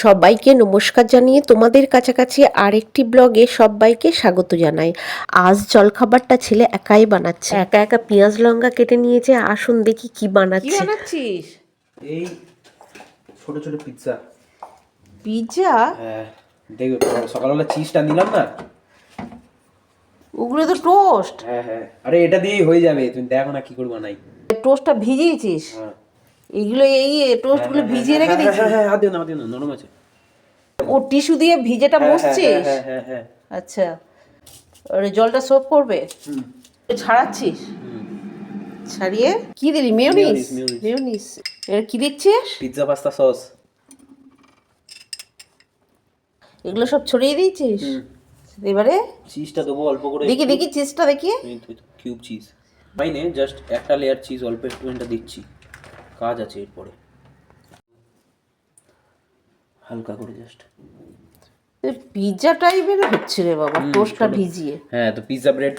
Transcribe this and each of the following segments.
সবাইকে নমস্কার জানিয়ে তোমাদের কাছাকাছি আরেকটি ব্লগে সবাইকে স্বাগত জানাই। আজ জলখাবারটা ছেলে একাই বানাচ্ছে, একা একা পেঁয়াজ লঙ্কা কেটে নিয়েছে। আসুন দেখি কি বানাচ্ছে। কি বানাচ্ছিস? এই ছোট ছোট পিৎজা। পিৎজা? হ্যাঁ, দেখো সকালবেলা চিজটা নিলাম না, ওগুলো তো টোস্ট। হ্যাঁ হ্যাঁ, আরে এটা দিয়েই হয়ে যাবে, তুমি দেখো না কি করে বানাই। টোস্টটা ভিজিয়েছিস? হ্যাঁ, এইগুলো এই টোস্টগুলো ভিজিয়ে রেখে দিয়েছিস? হ্যাঁ হ্যাঁ, হাত দিও না, নরম আছে। ও টিস্যু দিয়ে ভিজেটা মুছছিস? হ্যাঁ হ্যাঁ হ্যাঁ। আচ্ছা, আর জলটা সোপ করবে? ছাড়াচ্ছিস? ছাড়িয়ে কি দিলি? মেয়োনিজ? মেয়োনিজ। এর কি দিচ্ছিস? Pizza pasta sauce. এগুলো সব ছড়িয়ে দিয়েছিস? এবারে চিজটা দেবো অল্প করে। দেখি দেখি চিজটা দেখি। কিউব চিজ মাইনে জাস্ট একটা লেয়ার চিজ অল্প একটু দিচ্ছি, কাজ আছে এরপরে। হালকা করে জাস্ট পিৎজা টাইপের হচ্ছে রে বাবা, টোস্টটা ভিজিয়ে। হ্যাঁ, তো পিৎজা ব্রেড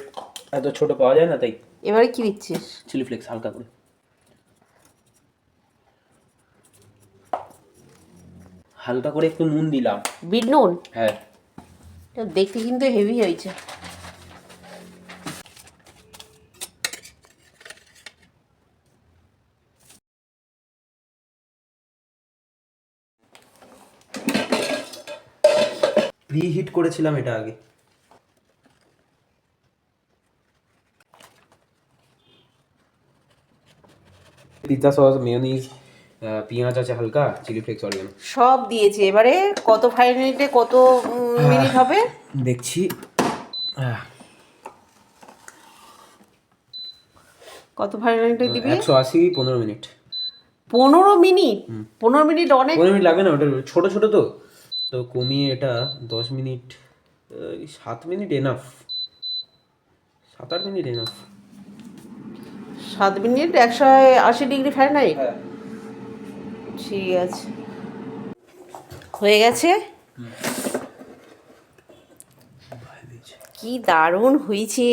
এত ছোট পাওয়া যায় না, তাই। এবারে কি দিচ্ছিস? চিলি ফ্লেক্স হালকা করে, হালকা করে একটু নুন দিলাম। বিট নুন? হ্যাঁ, এটা দেখতে কিন্তু হেভি হয়েছে। প্রি হিট করেছিলাম এটা আগে। পিৎজা সস, মেয়োনিজ, পেঁয়াজ আছে হালকা, চিলি ফ্লেক্স, অরিগানো সব দিয়েছে। এবারে কত মিনিটে কত মিনিট হবে দেখছি। কত মিনিটে দিবি? 180 15 মিনিট। 15 মিনিট? 15 মিনিট অনেক। 15 মিনিট লাগবে না, ওটা ছোট ছোট তো, তো কমিয়ে এটা 10 minute, 7 minute enough, 7-8 minute enough. 7 minute 180 degree Fahrenheit? হ্যাঁ, ঠিক আছে, হয়ে গেছে। কি দারুণ হয়েছে,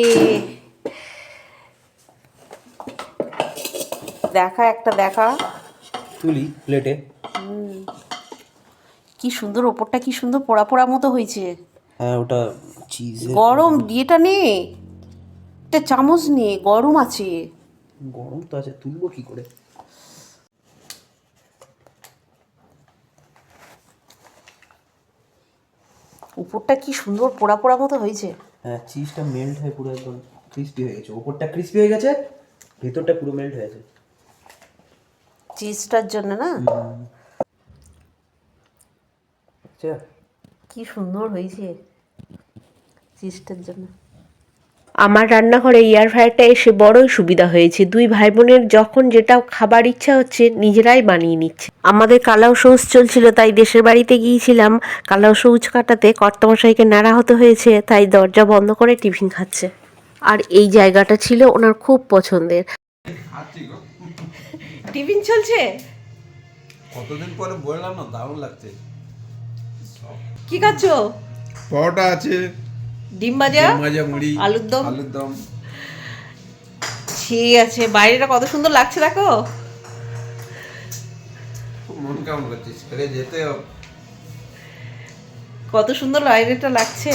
দেখা একটা দেখা। তুলি প্লেটে। কি সুন্দর, ওপরটা কি সুন্দর পোড়া পোড়া মতো হয়েছে। হ্যাঁ, ওটা চিজ গরম দিয়েটা নে, একটা চামচ নে, গরম আছে। গরম তো আছে, তুলবো কি করে? উপরটা কি সুন্দর পোড়া পোড়া মতো হয়েছে। হ্যাঁ, চিজটা মেল্ট হয়ে পুরো একদম ক্রিস্পি হয়ে গেছে, ওপরটা ক্রিস্পি হয়ে গেছে, ভেতরটা পুরো মেল্ট হয়ে গেছে চিজটার জন্য না? আচ্ছা, কি সুন্দর হয়েছে চিজটার জন্য। আমার রান্নাঘরে এয়ার ফ্রায়ারটা এসে বড়ই সুবিধা হয়েছে। দুই ভাই বোনের যখন যেটা খাবার ইচ্ছা হচ্ছে নিজেরাই বানিয়ে নিচ্ছে। আমাদের কালাও সৌজ চলছিল, তাই দেশের বাড়িতে গিয়েছিলাম কালাও সৌজ কাটাতে। কর্তামশাইকে নাড়া হতে হয়েছে, তাই দরজা বন্ধ করে টিফিন খাচ্ছে। আর এই জায়গাটা ছিল ওনার খুব পছন্দের। টিফিন চলছে? কতদিন পরে বললাম না, দারুণ লাগছে। কি খাচ্ছো? পরোটা আছে, ডিম ভাজা, মুড়ি, আলুর দম। আলুর দম। ঠিক আছে, বাইরেটা কত সুন্দর লাগছে দেখো। মন কেমন করছিস? ফিরে যেতে হবে। কত সুন্দর বাইরেটা লাগছে।